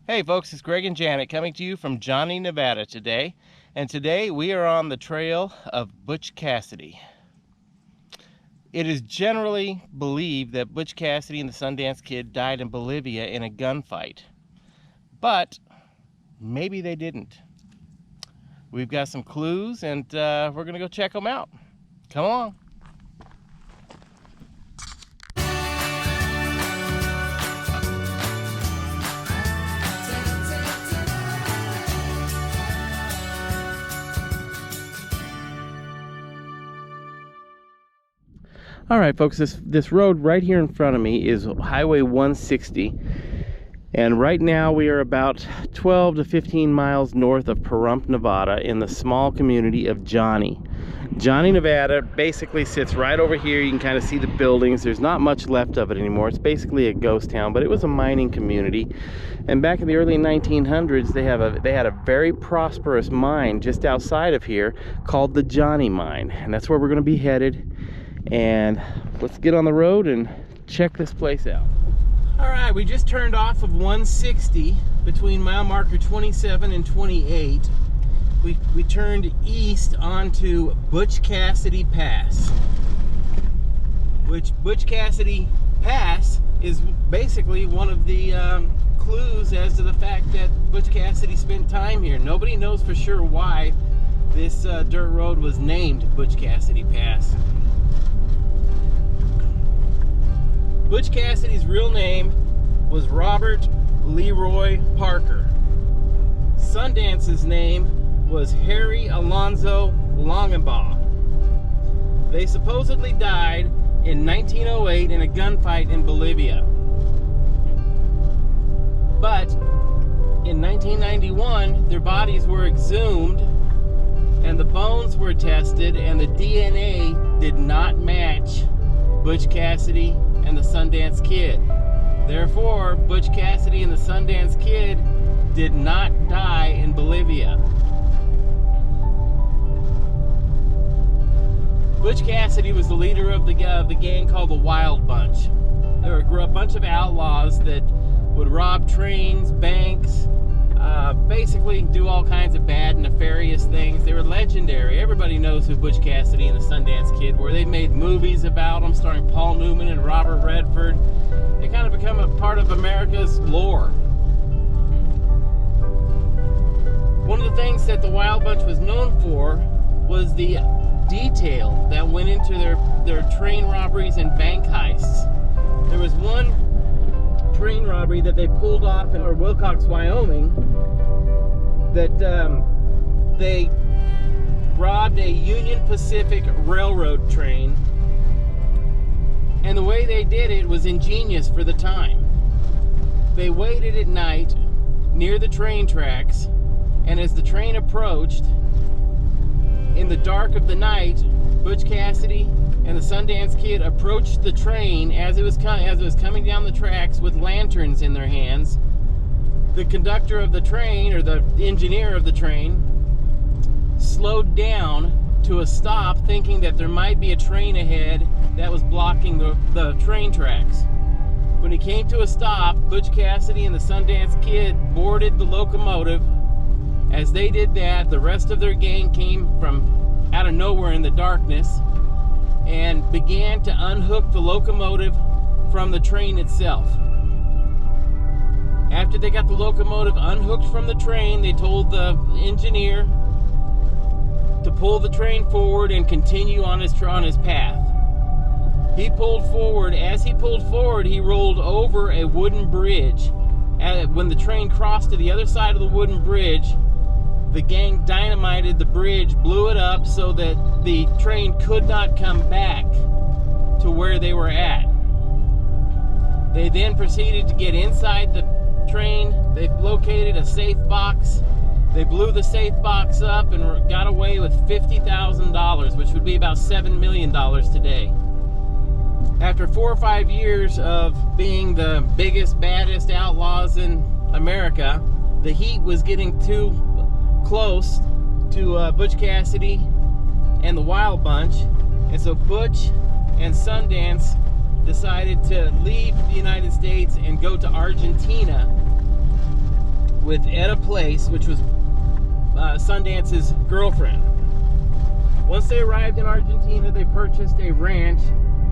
Hey folks, it's Greg and Janet coming to you from Johnnie, Nevada today. And today we are on the trail of Butch Cassidy. It is generally believed that Butch Cassidy and the Sundance Kid died in Bolivia in a gunfight. But maybe they didn't. We've got some clues and we're going to go check them out. Come along. All right, folks, this road right here in front of me is Highway 160. And right now we are about 12 to 15 miles north of Pahrump, Nevada, in the small community of Johnnie. Johnnie, Nevada basically sits right over here. You can kind of see the buildings. There's not much left of it anymore. It's basically a ghost town, but it was a mining community. And back in the early 1900s, they had a very prosperous mine just outside of here called the Johnnie Mine. And that's where we're going to be headed. And let's get on the road and check this place out. All right, we just turned off of 160 between mile marker 27 and 28. We turned east onto Butch Cassidy Pass, which Butch Cassidy Pass is basically one of the clues as to the fact that Butch Cassidy spent time here. Nobody knows for sure why this dirt road was named Butch Cassidy Pass. Butch Cassidy's real name was Robert Leroy Parker. Sundance's name was Harry Alonzo Longenbaugh. They supposedly died in 1908 in a gunfight in Bolivia. But in 1991, their bodies were exhumed and the bones were tested, and the DNA did not match Butch Cassidy and the Sundance Kid. Therefore, Butch Cassidy and the Sundance Kid did not die in Bolivia. Butch Cassidy was the leader of the gang called the Wild Bunch. They were a bunch of outlaws that would rob trains, banks, basically do all kinds of bad, nefarious things. They were legendary. Everybody knows who Butch Cassidy and the Sundance Kid were. They've made movies about them starring Paul Newman and Robert Redford. They kind of become a part of America's lore. One of the things that the Wild Bunch was known for was the detail that went into their train robberies and bank heists. There was one train robbery that they pulled off in Wilcox, Wyoming, that they robbed a Union Pacific Railroad train, and the way they did it was ingenious for the time. They waited at night near the train tracks, and as the train approached, in the dark of the night, Butch Cassidy and the Sundance Kid approached the train as it was coming down the tracks with lanterns in their hands. The conductor of the train, or the engineer of the train, slowed down to a stop, thinking that there might be a train ahead that was blocking the train tracks. When he came to a stop, Butch Cassidy and the Sundance Kid boarded the locomotive. As they did that, the rest of their gang came from out of nowhere in the darkness and began to unhook the locomotive from the train itself. After they got the locomotive unhooked from the train, they told the engineer to pull the train forward and continue on his path. He pulled forward. As he pulled forward, he rolled over a wooden bridge. When the train crossed to the other side of the wooden bridge, the gang dynamited the bridge, blew it up so that the train could not come back to where they were at. They then proceeded to get inside the train. They located a safe box. They blew the safe box up and got away with $50,000, which would be about $7 million today. After 4 or 5 years of being the biggest, baddest outlaws in America, the heat was getting too close to Butch Cassidy and the Wild Bunch, and so Butch and Sundance decided to leave the United States and go to Argentina with Etta Place, which was Sundance's girlfriend. Once they arrived in Argentina, they purchased a ranch.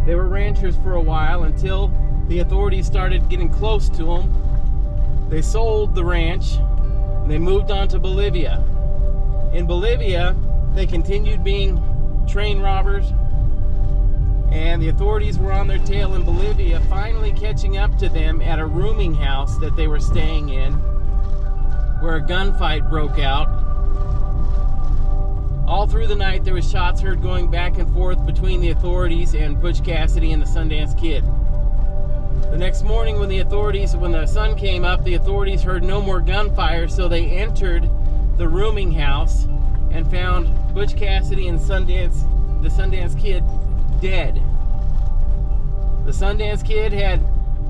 They were ranchers for a while until the authorities started getting close to them. They sold the ranch and they moved on to Bolivia. In Bolivia, they continued being train robbers, and the authorities were on their tail in Bolivia, finally catching up to them at a rooming house that they were staying in, where a gunfight broke out. All through the night, there was shots heard going back and forth between the authorities and Butch Cassidy and the Sundance Kid. The next morning, when the sun came up, the authorities heard no more gunfire, so they entered the rooming house and found Butch Cassidy and the Sundance Kid dead. The Sundance Kid had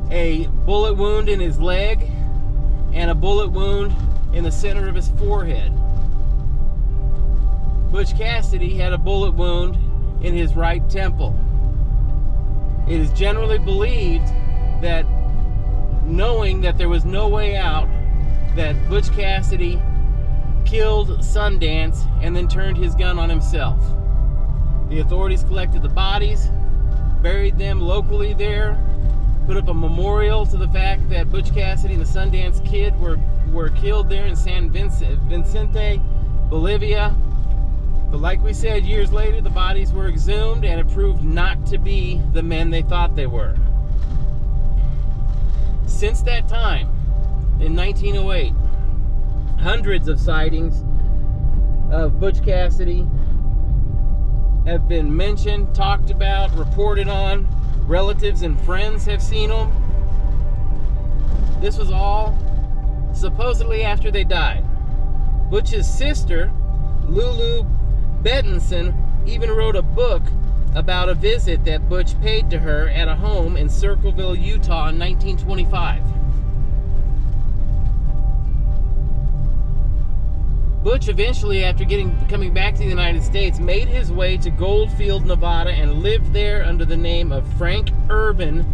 a bullet wound in his leg and a bullet wound in the center of his forehead. Butch Cassidy had a bullet wound in his right temple. It is generally believed that, knowing that there was no way out, that Butch Cassidy killed Sundance and then turned his gun on himself. The authorities collected the bodies, buried them locally there, put up a memorial to the fact that Butch Cassidy and the Sundance Kid were killed there in San Vicente, Bolivia. But like we said, years later, the bodies were exhumed and it proved not to be the men they thought they were. Since that time, in 1908, hundreds of sightings of Butch Cassidy have been mentioned, talked about, reported on. Relatives and friends have seen him. This was all supposedly after they died. Butch's sister, Lulu Bettinson, even wrote a book about a visit that Butch paid to her at a home in Circleville, Utah in 1925. Butch eventually, after coming back to the United States, made his way to Goldfield, Nevada, and lived there under the name of Frank Urban,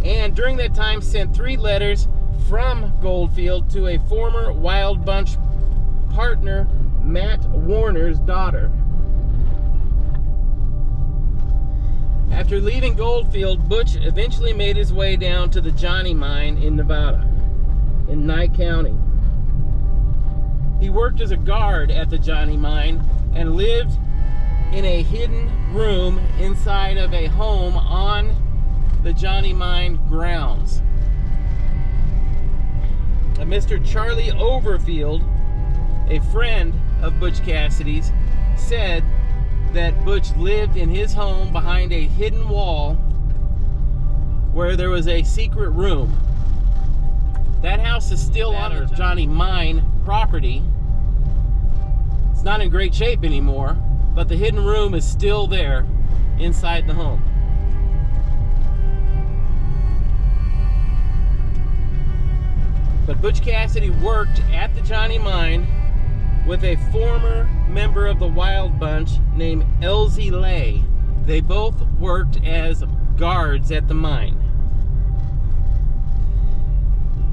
and during that time sent 3 letters from Goldfield to a former Wild Bunch partner, Matt Warner's daughter. After leaving Goldfield, Butch eventually made his way down to the Johnnie mine in Nevada, in Nye County. He worked as a guard at the Johnnie mine and lived in a hidden room inside of a home on the Johnnie mine grounds. A Mr. Charlie Overfield, a friend of Butch Cassidy's, said that Butch lived in his home behind a hidden wall where there was a secret room. That house is still on the Johnnie mine property. It's not in great shape anymore, but the hidden room is still there inside the home. But Butch Cassidy worked at the Johnnie mine with a former member of the Wild Bunch named Elsie Lay. They both worked as guards at the mine.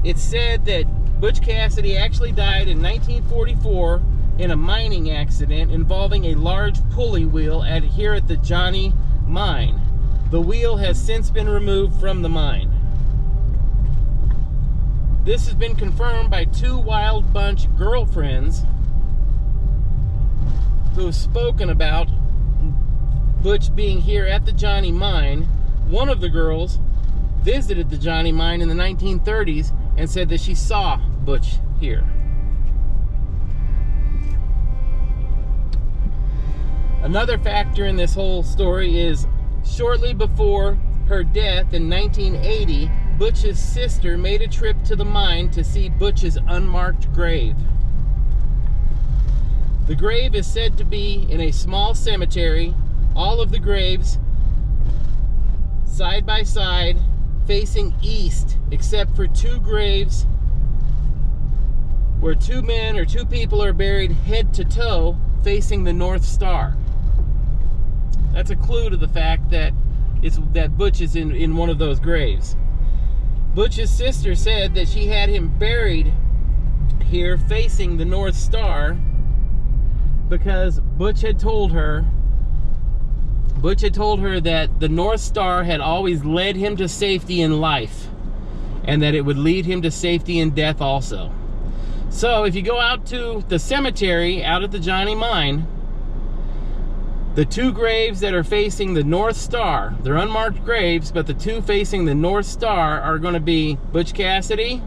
It's said that Butch Cassidy actually died in 1944 in a mining accident involving a large pulley wheel here at the Johnnie mine. The wheel has since been removed from the mine. This has been confirmed by 2 Wild Bunch girlfriends who have spoken about Butch being here at the Johnnie mine. One of the girls visited the Johnnie mine in the 1930s and said that she saw Butch here. Another factor in this whole story is shortly before her death in 1980, Butch's sister made a trip to the mine to see Butch's unmarked grave. The grave is said to be in a small cemetery, all of the graves side by side facing east, except for 2 graves where 2 men or 2 people are buried head to toe facing the North Star. That's a clue to the fact that Butch is in one of those graves. Butch's sister said that she had him buried here facing the North Star because Butch had told her that the North Star had always led him to safety in life, and that it would lead him to safety in death also. So if you go out to the cemetery out at the Johnnie mine, the two graves that are facing the North Star, they're unmarked graves, but the two facing the North Star are going to be Butch Cassidy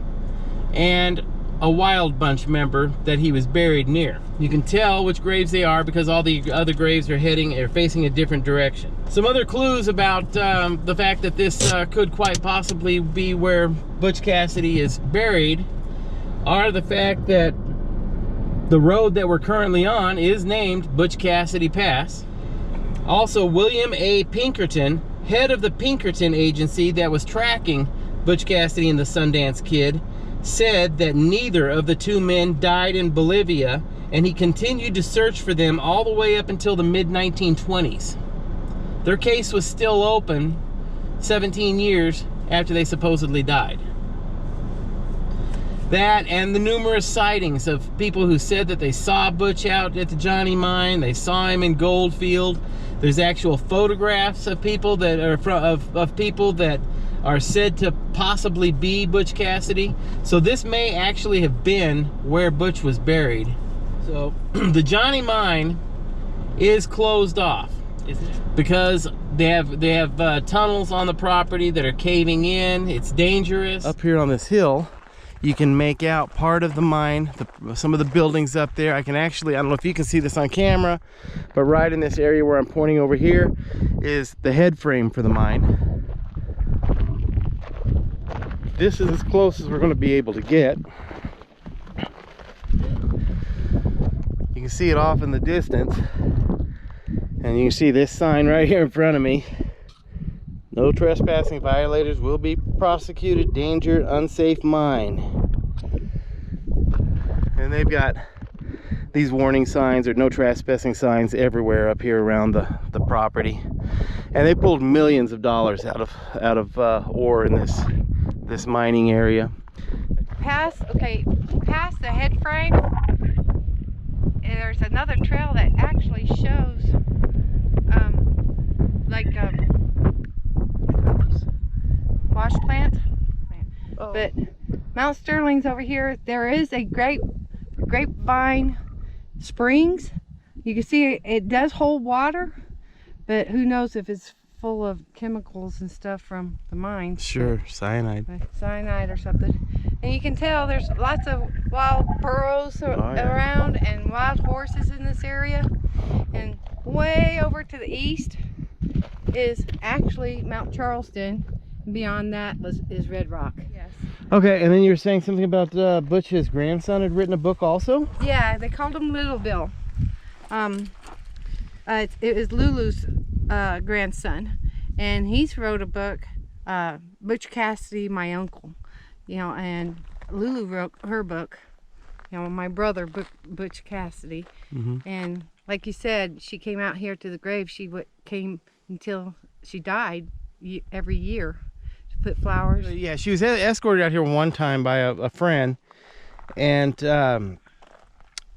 and a Wild Bunch member that he was buried near. You can tell which graves they are because all the other graves are facing a different direction. Some other clues about the fact that this could quite possibly be where Butch Cassidy is buried are the fact that the road that we're currently on is named Butch Cassidy Pass. Also, William A. Pinkerton, head of the Pinkerton agency that was tracking Butch Cassidy and the Sundance Kid, said that neither of the two men died in Bolivia, and he continued to search for them all the way up until the mid-1920s. Their case was still open 17 years after they supposedly died. That and the numerous sightings of people who said that they saw Butch out at the Johnnie mine, they saw him in Goldfield. There's actual photographs of people that are of people that are said to possibly be Butch Cassidy. So this may actually have been where Butch was buried. So the Johnnie mine is closed off because they have tunnels on the property that are caving in. It's dangerous. Up here on this hill, you can make out part of the mine, some of the buildings up there. I don't know if you can see this on camera, but right in this area where I'm pointing over here is the head frame for the mine. This is as close as we're going to be able to get. You can see it off in the distance, and you can see this sign right here in front of me. No trespassing, violators will be prosecuted, danger, unsafe mine. And they've got these warning signs or no trespassing signs everywhere up here around the property. And they pulled millions of dollars out of ore in this mining area. Past the head frame, there's another trail that actually shows wash plant. Oh. But Mount Sterling's over here. There is a grapevine springs. You can see it does hold water, but who knows if it's full of chemicals and stuff from the mine. Sure, cyanide. Cyanide or something. And you can tell there's lots of wild burros around and wild horses in this area. And way over to the east is actually Mount Charleston. Beyond that is Red Rock. Yes. Okay, and then you were saying something about Butch's grandson had written a book also? Yeah, they called him Little Bill. It was Lulu's grandson, and he's wrote a book, Butch Cassidy, My Uncle. You know, and Lulu wrote her book, you know, my brother, Butch Cassidy. Mm-hmm. And like you said, she came out here to the grave. She came until she died every year to put flowers. Yeah, she was escorted out here one time by a friend, and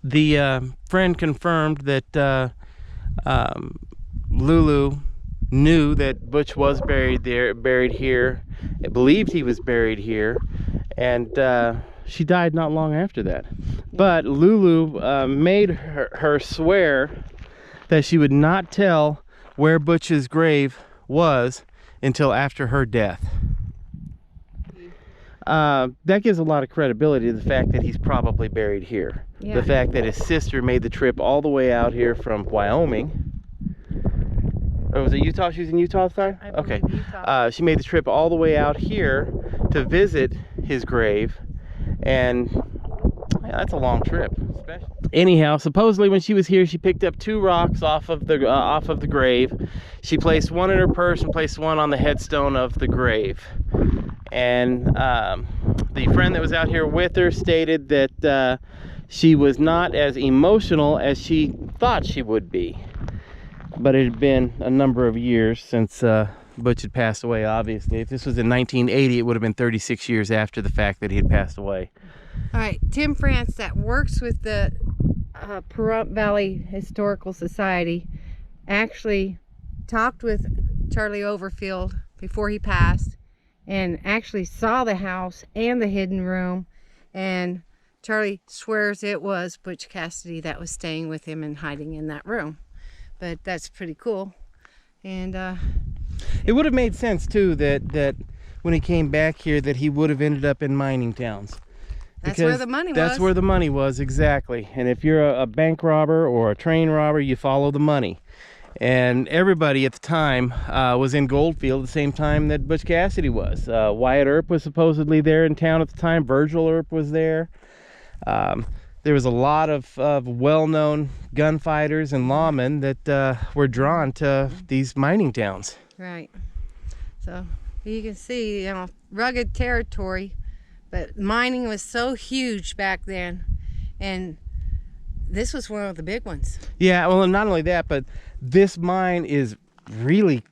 the friend confirmed that Lulu knew that Butch was buried here, believed he was buried here, and she died not long after that. But Lulu made her swear that she would not tell where Butch's grave was until after her death. That gives a lot of credibility to the fact that he's probably buried here. Yeah. The fact that his sister made the trip all the way out here from Wyoming. Or was it Utah? She was in Utah at the time? Okay. Utah. She made the trip all the way out here to visit his grave, and yeah, that's a long trip. Anyhow, supposedly when she was here, she picked up 2 rocks off of the grave. She placed one in her purse and placed one on the headstone of the grave. And the friend that was out here with her stated that she was not as emotional as she thought she would be. But it had been a number of years since Butch had passed away, obviously. If this was in 1980, it would have been 36 years after the fact that he had passed away. All right, Tim France, that works with the Pahrump Valley Historical Society, actually talked with Charlie Overfield before he passed, and actually saw the house and the hidden room, and Charlie swears it was Butch Cassidy that was staying with him and hiding in that room. But that's pretty cool. And it would have made sense too that when he came back here that he would have ended up in mining towns. That's where the money was. That's where the money was, exactly. And if you're a bank robber or a train robber, you follow the money. And everybody at the time was in Goldfield at the same time that Butch Cassidy was. Wyatt Earp was supposedly there in town at the time. Virgil Earp was there. There was a lot of well-known gunfighters and lawmen that were drawn to these mining towns. Right. So you can see, you know, rugged territory, but mining was so huge back then, and this was one of the big ones. Yeah, well, and not only that, but this mine is really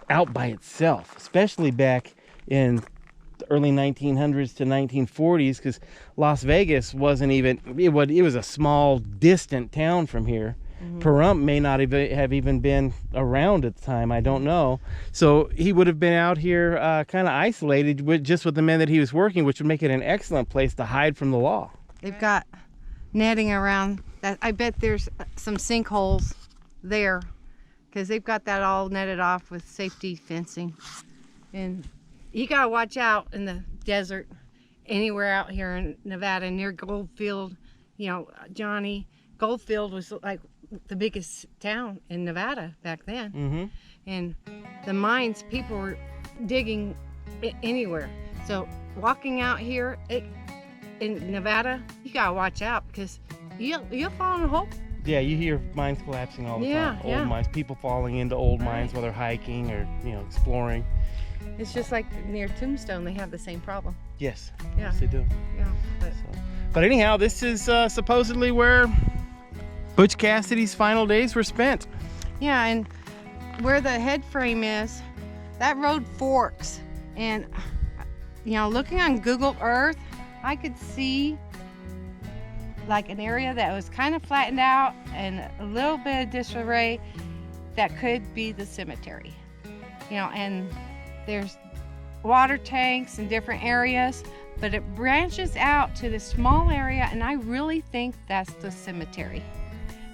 out by itself, especially back in the early 1900s to 1940s, because Las Vegas wasn't even, it was a small, distant town from here. Pahrump may not have even been around at the time, I don't know. So he would have been out here kind of isolated just with the men that he was working, which would make it an excellent place to hide from the law. They've got netting around that. I bet there's some sinkholes there, because they've got that all netted off with safety fencing. And you gotta watch out in the desert, anywhere out here in Nevada near Goldfield. You know, Johnnie, Goldfield was like the biggest town in Nevada back then. And the mines, people were digging anywhere. So walking out here in Nevada, you gotta watch out, because you'll fall in a hole. Yeah, you hear mines collapsing all the time. Old mines, people falling into old mines while they're hiking or, you know, exploring. It's just like near Tombstone, they have the same problem. Yes, yeah, yes they do. Yeah, but anyhow, this is supposedly where Butch Cassidy's final days were spent. Yeah, and where the head frame is, that road forks, and you know, looking on Google Earth, I could see like an area that was kind of flattened out and a little bit of disarray that could be the cemetery. You know, and there's water tanks in different areas, but it branches out to this small area, and I really think that's the cemetery.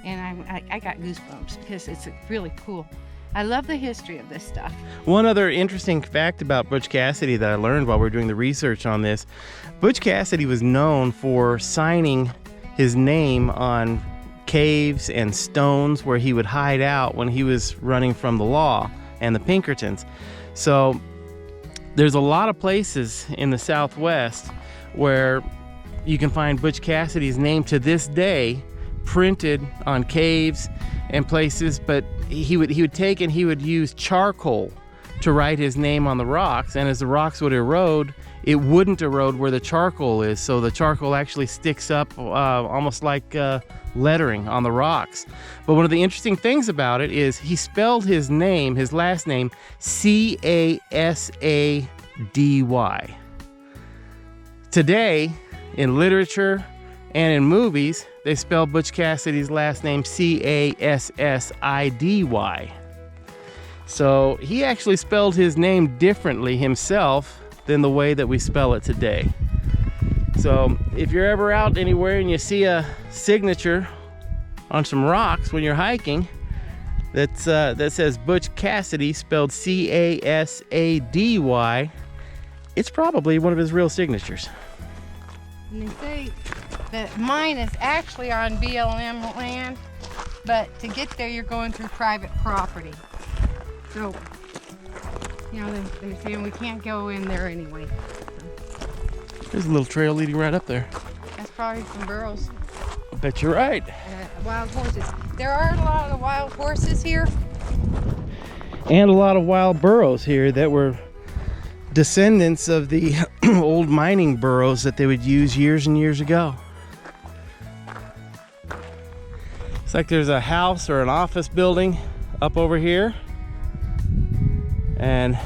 And I got goosebumps because it's really cool. I love the history of this stuff. One other interesting fact about Butch Cassidy that I learned while we were doing the research on this, Butch Cassidy was known for signing his name on caves and stones where he would hide out when he was running from the law and the Pinkertons. So there's a lot of places in the Southwest where you can find Butch Cassidy's name to this day printed on caves and places, but he would take and he would use charcoal to write his name on the rocks, and as the rocks would erode, it wouldn't erode where the charcoal is, so the charcoal actually sticks up almost like lettering on the rocks. But one of the interesting things about it is he spelled his name, his last name, Casady. Today, in literature and in movies, they spell Butch Cassidy's last name Cassidy. So he actually spelled his name differently himself than the way that we spell it today. So if you're ever out anywhere and you see a signature on some rocks when you're hiking that says Butch Cassidy spelled Casady, it's probably one of his real signatures. And they say that mine is actually on BLM land, but to get there you're going through private property. So, you know, they're saying we can't go in there anyway. So. There's a little trail leading right up there. That's probably some burros. I bet you're right. Wild horses. There are a lot of wild horses here. And a lot of wild burros here that were descendants of the old mining burros that they would use years and years ago. It's like there's a house or an office building up over here. And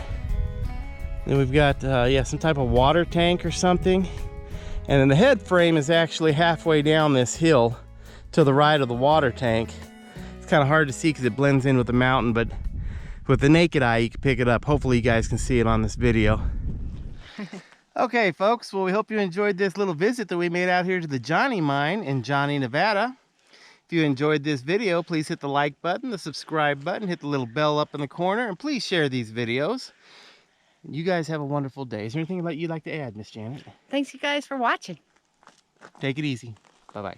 then we've got, some type of water tank or something. And then the head frame is actually halfway down this hill to the right of the water tank. It's kind of hard to see because it blends in with the mountain, but with the naked eye you can pick it up. Hopefully you guys can see it on this video. Okay folks, well we hope you enjoyed this little visit that we made out here to the Johnnie mine in Johnnie, Nevada. If you enjoyed this video, please hit the like button, the subscribe button, hit the little bell up in the corner, and please share these videos. You guys have a wonderful day. Is there anything you'd like to add, Miss Janet? Thanks you guys for watching. Take it easy. Bye-bye.